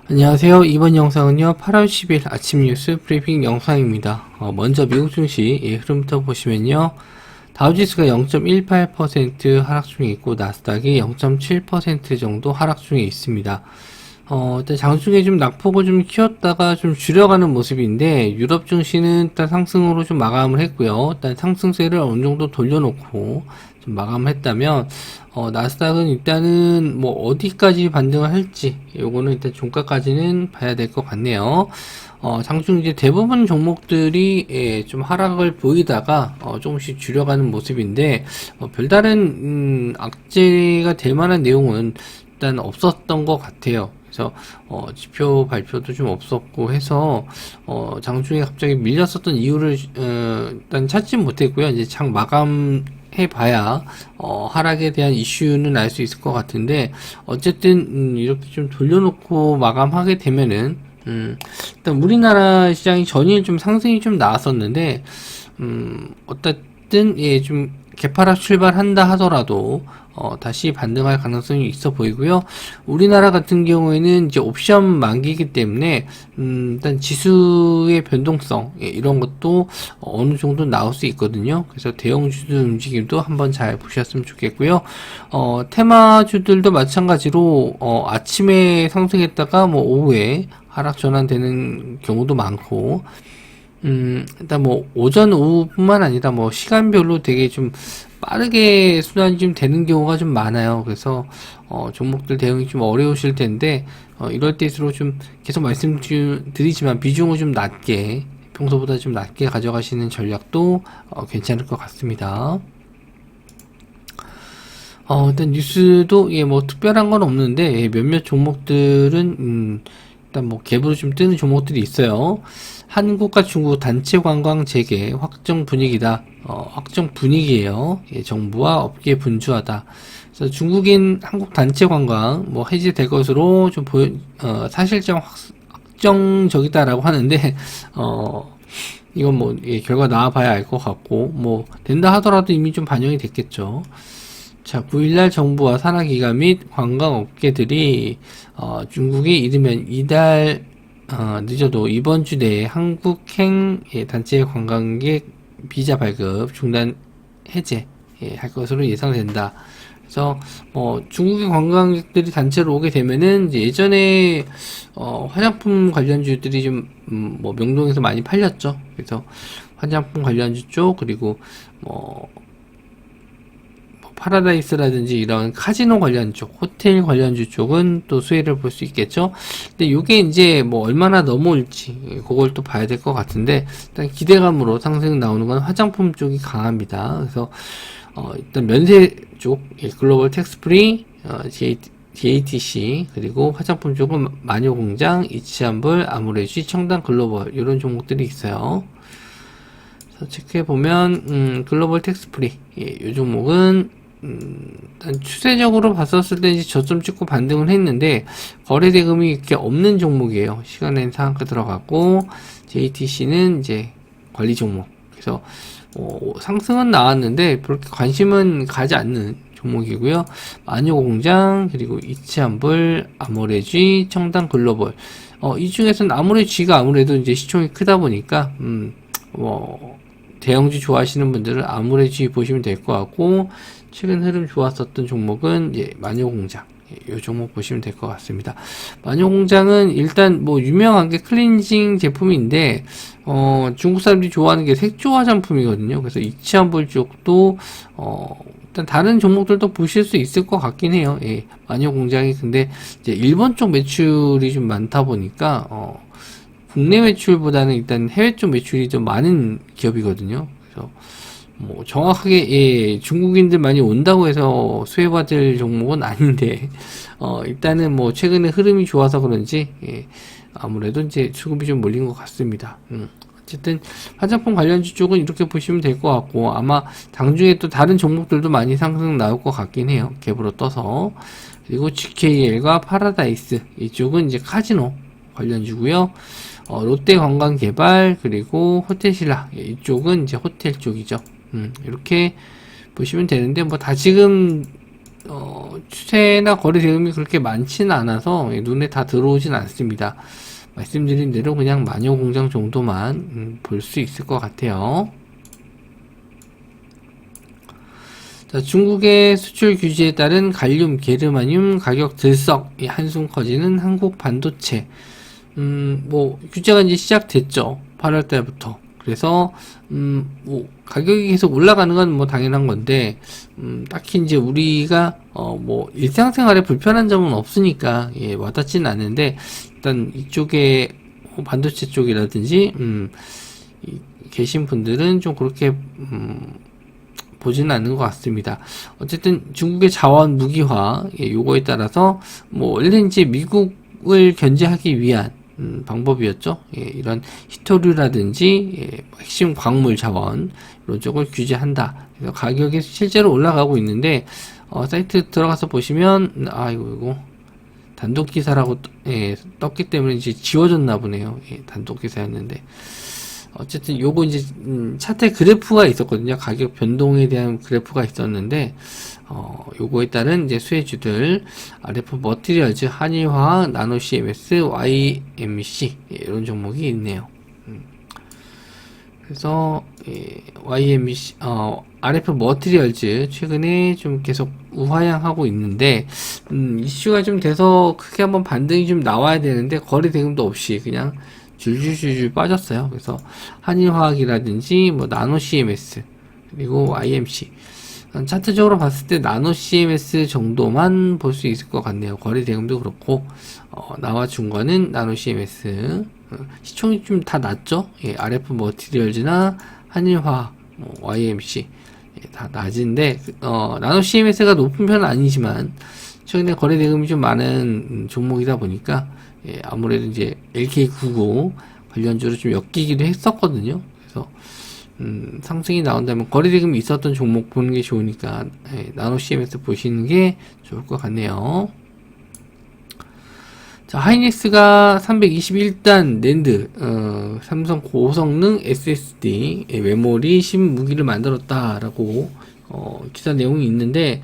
안녕하세요. 이번 영상은요 8월 10일 아침 뉴스 브리핑 영상입니다. 먼저 미국 증시 흐름부터 보시면요, 다우지수가 0.18% 하락 중에 있고 나스닥이 0.7% 정도 하락 중에 있습니다. 일단 장중에 좀 낙폭을 좀 키웠다가 좀 줄여가는 모습인데, 유럽 증시는 일단 상승으로 좀 마감을 했고요. 일단 상승세를 어느 정도 돌려놓고 좀 마감을 했다면, 나스닥은 일단은 뭐 어디까지 반등을 할지, 요거는 일단 종가까지는 봐야 될 것 같네요. 장중 이제 대부분 종목들이 좀 하락을 보이다가 조금씩 줄여가는 모습인데, 별다른 악재가 될 만한 내용은 일단 없었던 것 같아요. 그래서 지표 발표도 좀 없었고 해서 장중에 갑자기 밀렸었던 이유를 일단 찾지 못했고요. 이제 장 마감 해봐야 하락에 대한 이슈는 알 수 있을 것 같은데, 어쨌든 이렇게 좀 돌려놓고 마감하게 되면은 일단 우리나라 시장이 전일 좀 상승이 좀 나왔었는데, 어쨌든 좀 개파락 출발한다 하더라도 다시 반등할 가능성이 있어 보이고요. 우리나라 같은 경우에는 이제 옵션 만기이기 때문에 일단 지수의 변동성, 이런 것도 어느 정도 나올 수 있거든요. 그래서 대형주들 움직임도 한번 잘 보셨으면 좋겠고요. 테마주들도 마찬가지로 아침에 상승했다가 뭐 오후에 하락 전환되는 경우도 많고, 일단 뭐 오전 오후뿐만 아니라 뭐 시간별로 되게 좀 빠르게 순환이 좀 되는 경우가 좀 많아요. 그래서 종목들 대응이 좀 어려우실 텐데, 이럴 때일수록 좀 계속 말씀드리지만 비중을 좀 낮게, 평소보다 좀 낮게 가져가시는 전략도 괜찮을 것 같습니다. 일단 뉴스도 뭐 특별한 건 없는데, 몇몇 종목들은 일단 뭐 갭으로 좀 뜨는 종목들이 있어요. 한국과 중국 단체 관광 재개 확정 분위기다. 확정 분위기예요. 정부와 업계 분주하다. 그래서 중국인 한국 단체 관광 뭐 해제될 것으로 좀 사실상 확정적이다라고 하는데, 이건 뭐 결과 나와봐야 알 것 같고, 뭐 된다 하더라도 이미 좀 반영이 됐겠죠. 자, 9일날 정부와 산하기관 및 관광업계들이 중국이 이르면 이달 늦어도 이번 주 내에 한국행 단체 관광객 비자 발급 중단 해제 할 것으로 예상된다. 그래서 중국의 관광객들이 단체로 오게 되면은 이제 예전에 화장품 관련주들이 좀 뭐 명동에서 많이 팔렸죠. 그래서 화장품 관련주 쪽, 그리고 파라다이스라든지 이런 카지노 관련 쪽, 호텔 관련주 쪽은 또 수혜를 볼 수 있겠죠. 근데 요게 이제 뭐 얼마나 넘어올지 그걸 또 봐야 될 것 같은데, 일단 기대감으로 상승 나오는 건 화장품 쪽이 강합니다. 그래서 일단 면세 쪽, 글로벌 텍스프리, JTC, 그리고 화장품 쪽은 마녀공장, 이치한불, 아모레지, 청담 글로벌, 이런 종목들이 있어요. 그래서 체크해 보면 글로벌 텍스프리, 이 종목은 일단 추세적으로 봤었을 때 이제 저점 찍고 반등을 했는데, 거래 대금이 이렇게 없는 종목이에요. 시간엔 상한가 들어갔고, JTC는 이제 관리 종목. 그래서 상승은 나왔는데 그렇게 관심은 가지 않는 종목이고요. 마녀공장, 그리고 이치한불, 아모레지, 청담 글로벌. 이 중에서는 아모레지가 아무래도 이제 시총이 크다 보니까 대형주 좋아하시는 분들은 아모레지 보시면 될 것 같고, 최근 흐름 좋았었던 종목은 마녀공장, 이 종목 보시면 될 것 같습니다. 마녀공장은 일단 뭐 유명한 게 클렌징 제품인데, 중국 사람들이 좋아하는 게 색조 화장품이거든요. 그래서 이치한볼 쪽도 일단 다른 종목들도 보실 수 있을 것 같긴 해요. 마녀공장이 근데 이제 일본 쪽 매출이 좀 많다 보니까 국내 매출보다는 일단 해외 쪽 매출이 좀 많은 기업이거든요. 그래서 뭐 정확하게 중국인들 많이 온다고 해서 수혜받을 종목은 아닌데, 일단은 뭐 최근에 흐름이 좋아서 그런지 아무래도 이제 수급이 좀 몰린 것 같습니다. 어쨌든 화장품 관련주 쪽은 이렇게 보시면 될 것 같고, 아마 당중에 또 다른 종목들도 많이 상승 나올 것 같긴 해요. 갭으로 떠서. 그리고 GKL과 파라다이스, 이쪽은 이제 카지노 관련주고요. 롯데관광개발, 그리고 호텔신라, 이쪽은 이제 호텔 쪽이죠. 이렇게 보시면 되는데, 뭐 다 지금 추세나 거래 대금이 그렇게 많지는 않아서 눈에 다 들어오진 않습니다. 말씀드린 대로 그냥 마녀 공장 정도만 볼 수 있을 것 같아요. 자, 중국의 수출 규제에 따른 갈륨, 게르마늄 가격 들썩, 한숨 커지는 한국 반도체. 뭐 규제가 이제 시작됐죠. 8월 달부터. 그래서 뭐 가격이 계속 올라가는 건 뭐 당연한 건데 딱히 이제 우리가 뭐 일상생활에 불편한 점은 없으니까 예, 와닿지는 않는데 일단 이쪽에 반도체 쪽이라든지 계신 분들은 좀 그렇게 보지는 않는 것 같습니다. 어쨌든 중국의 자원 무기화 요거에 따라서 뭐 원래 이제 미국을 견제하기 위한 방법이었죠. 예, 이런 히토류라든지 핵심 광물 자원 이런 쪽을 규제한다. 그래서 가격이 실제로 올라가고 있는데 사이트 들어가서 보시면 이거 단독 기사라고 떴기 때문에 이제 지워졌나 보네요. 예, 단독 기사였는데 어쨌든 요거 이제 차트 그래프가 있었거든요. 가격 변동에 대한 그래프가 있었는데 요거에 따른 이제 수혜주들 RF 머티리얼즈, 한일화학, 나노 CMS, YMC 이런 종목이 있네요. 그래서 YMC RF 머티리얼즈 최근에 좀 계속 우하향하고 있는데 이슈가 좀 돼서 크게 한번 반등이 좀 나와야 되는데 거래 대금도 없이 그냥 줄줄줄줄 빠졌어요. 그래서 한일화학이라든지 뭐 나노 CMS 그리고 IMC 차트적으로 봤을 때 나노 CMS 정도만 볼 수 있을 것 같네요. 거래 대금도 그렇고 나와준 거는 나노 CMS 시총이 좀 다 낮죠. 예, RF 머티리얼즈나 한일화학, YMC 다 낮은데 나노 CMS가 높은 편은 아니지만 최근에 거래 대금이 좀 많은 종목이다 보니까 예, 아무래도 이제 LK99 관련주로 좀 엮이기도 했었거든요. 그래서 상승이 나온다면 거래 대금이 있었던 종목 보는 게 좋으니까 나노 CMS 보시는 게 좋을 것 같네요. 자, 하이닉스가 321단 낸드, 삼성 고성능 SSD 메모리 신무기를 만들었다라고 기사 내용이 있는데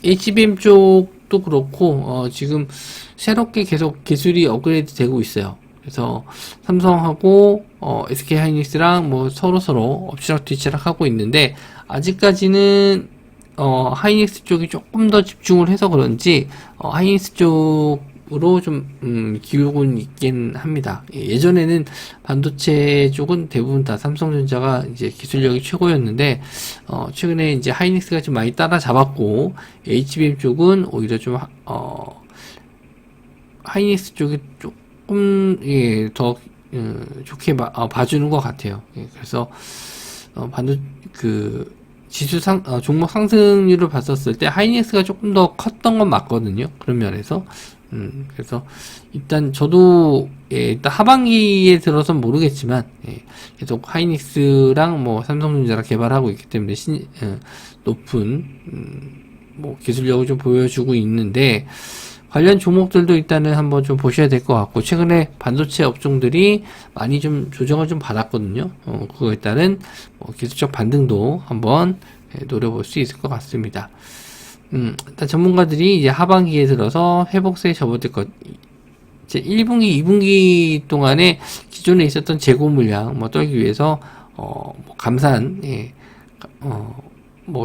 HBM 쪽도 그렇고 지금 새롭게 계속 기술이 업그레이드 되고 있어요. 그래서 삼성하고 SK 하이닉스랑 뭐 서로 엎치락 뒤치락 하고 있는데 아직까지는 하이닉스 쪽이 조금 더 집중을 해서 그런지 하이닉스 쪽으로 좀 기울고 있긴 합니다. 예전에는 반도체 쪽은 대부분 다 삼성전자가 이제 기술력이 최고였는데 최근에 이제 하이닉스가 좀 많이 따라잡았고 HBM 쪽은 오히려 좀 하이닉스 쪽이 조금 더 좋게 봐주는 것 같아요. 그래서 지수 종목 상승률을 봤었을 때 하이닉스가 조금 더 컸던 건 맞거든요. 그런 면에서 그래서 일단 저도 일단 하반기에 들어선 모르겠지만 계속 하이닉스랑 뭐 삼성전자랑 개발하고 있기 때문에 높은 뭐 기술력을 좀 보여주고 있는데 관련 종목들도 일단은 한번 좀 보셔야 될 것 같고 최근에 반도체 업종들이 많이 좀 조정을 좀 받았거든요. 그거에 따른 기술적 반등도 한번 노려볼 수 있을 것 같습니다. 일단 전문가들이 이제 하반기에 들어서 회복세에 접어들 것, 이제 1분기, 2분기 동안에 기존에 있었던 재고 물량 떨기 위해서 감산,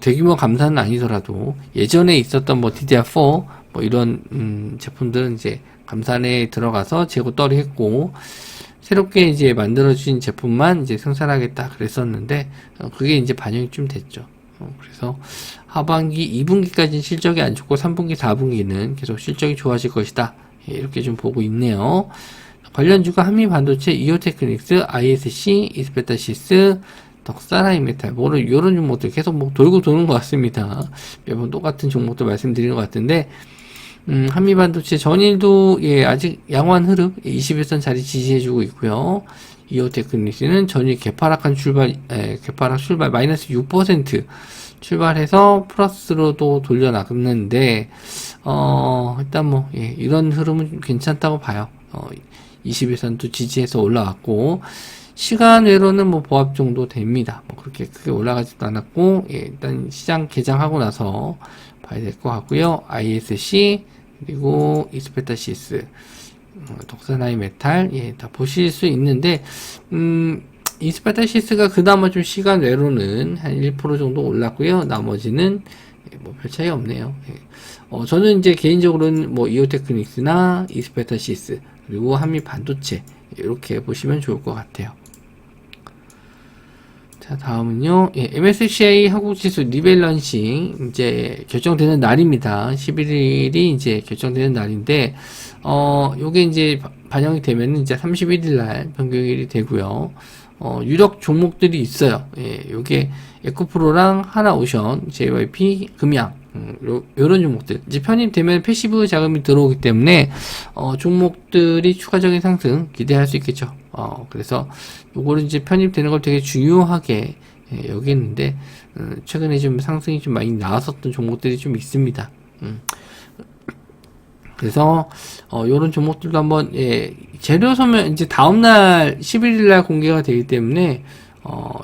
대규모 감산은 아니더라도 예전에 있었던 DDR4 이런 제품들은 이제 감산에 들어가서 재고 떨이 했고 새롭게 이제 만들어진 제품만 이제 생산하겠다 그랬었는데 그게 이제 반영이 좀 됐죠. 그래서 하반기 2분기까지는 실적이 안 좋고 3분기 4분기는 계속 실적이 좋아질 것이다 이렇게 좀 보고 있네요. 관련주가 한미반도체, 이오테크닉스, ISC, 이스페타시스, 덕사라이메탈 이런 종목들 계속 돌고 도는 것 같습니다. 매번 똑같은 종목들 말씀드리는 것 같은데 한미반도체 전일도 아직 양호한 흐름 21선 자리 지지해주고 있고요. 이오테크닉스는 전일 개파락 출발 마이너스 6% 출발해서 플러스로도 돌려나갔는데 일단 이런 흐름은 괜찮다고 봐요. 21선도 지지해서 올라왔고 시간 외로는 보합 정도 됩니다. 그렇게 크게 올라가지도 않았고 일단 시장 개장하고 나서 봐야 될 것 같고요. ISC 그리고 이스페타시스, 덕산하이 메탈, 예, 다 보실 수 있는데, 이스페타시스가 그나마 좀 시간 외로는 한 1% 정도 올랐고요. 나머지는 뭐 별 차이 없네요. 예. 저는 이제 개인적으로는 뭐 이오테크닉스나 이스페타시스 그리고 한미 반도체 이렇게 보시면 좋을 것 같아요. 자, 다음은요, 예, MSCI 한국지수 리밸런싱 이제 결정되는 날입니다. 11일이 이제 결정되는 날인데, 요게 이제 반영이 되면 이제 31일 날 변경일이 되고요. 유력 종목들이 있어요. 예, 요게 에코프로랑 하나오션, JYP, 금양, 요런 종목들. 이제 편입되면 패시브 자금이 들어오기 때문에, 종목들이 추가적인 상승 기대할 수 있겠죠. 그래서 요거를 이제 편입되는 걸 되게 중요하게, 예, 여기했는데, 최근에 좀 상승이 좀 많이 나왔었던 종목들이 좀 있습니다. 그래서 요런 종목들도 한번, 예, 재료 소면 이제 다음날 11일날 공개가 되기 때문에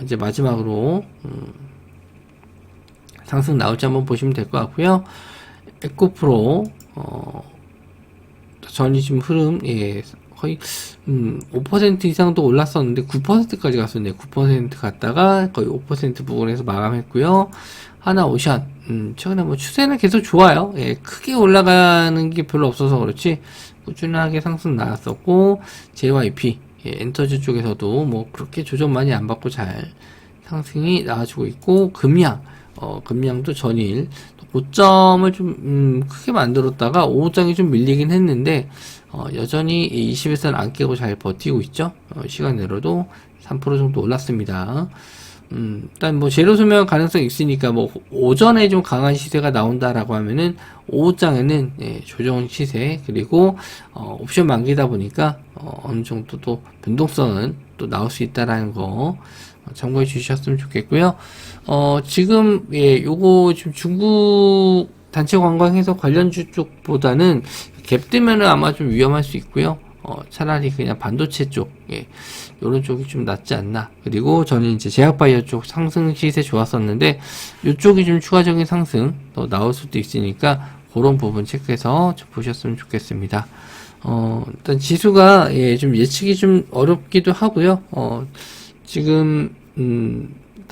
이제 마지막으로 상승 나올지 한번 보시면 될 것 같고요. 에코프로 전이 지금 흐름, 예, 거의 5% 이상도 올랐었는데 9%까지 갔었네요. 9% 갔다가 거의 5% 부분에서 마감했고요. 하나오션, 최근에 뭐 추세는 계속 좋아요. 예, 크게 올라가는 게 별로 없어서 그렇지 꾸준하게 상승 나왔었고, JYP, 예, 엔터즈 쪽에서도 뭐 그렇게 조정 많이 안 받고 잘 상승이 나와주고 있고, 금양도 전일 고점을 좀 크게 만들었다가 5장이 좀 밀리긴 했는데, 여전히 20일선 안 깨고 잘 버티고 있죠. 시간 내로도 3% 정도 올랐습니다. 일단 뭐 재료 소멸 가능성이 있으니까 뭐 오전에 좀 강한 시세가 나온다라고 하면은 오후장에는, 예, 조정 시세, 그리고 옵션 만기다 보니까 어느 정도 또 변동성은 또 나올 수 있다라는 거 참고해 주셨으면 좋겠고요. 지금, 예, 요거 지금 중국 단체 관광해서 관련주 쪽보다는 갭 뜨면은 아마 좀 위험할 수 있고요. 차라리 그냥 반도체 쪽, 예, 요런 쪽이 좀 낫지 않나. 그리고 저는 이제 제약바이오 쪽 상승 시세 좋았었는데, 요쪽이 좀 추가적인 상승 더 나올 수도 있으니까, 그런 부분 체크해서 좀 보셨으면 좋겠습니다. 일단 지수가, 예, 좀 예측이 좀 어렵기도 하고요. 지금,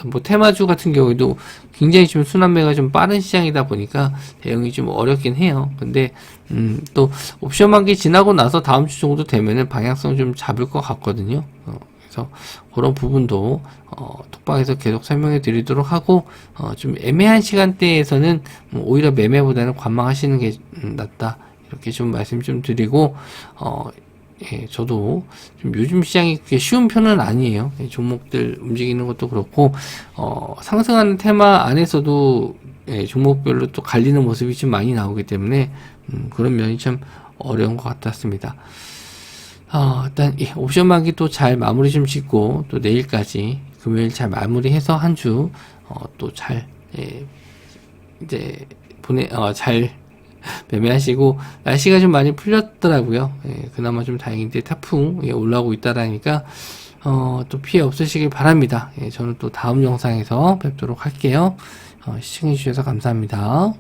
뭐 테마주 같은 경우에도 굉장히 좀 순환매가 좀 빠른 시장이다 보니까 대응이 좀 어렵긴 해요. 근데 또 옵션 만기 지나고 나서 다음 주 정도 되면은 방향성 좀 잡을 것 같거든요. 그래서 그런 부분도 톡방에서 계속 설명해 드리도록 하고, 좀 애매한 시간대에서는 오히려 매매보다는 관망하시는 게 낫다, 이렇게 좀 말씀 좀 드리고, 예, 저도 좀 요즘 시장이 그렇게 쉬운 편은 아니에요. 예, 종목들 움직이는 것도 그렇고, 상승하는 테마 안에서도, 예, 종목별로 또 갈리는 모습이 좀 많이 나오기 때문에, 그런 면이 참 어려운 것 같았습니다. 일단, 예, 옵션 만기 또 잘 마무리 좀 짓고, 또 내일까지, 금요일 잘 마무리해서 한 주, 또 잘, 예, 이제, 잘, 매매하시고, 날씨가 좀 많이 풀렸더라고요. 예, 그나마 좀 다행인데 태풍, 예, 올라오고 있다라니까 또 피해 없으시길 바랍니다. 예, 저는 또 다음 영상에서 뵙도록 할게요. 시청해 주셔서 감사합니다.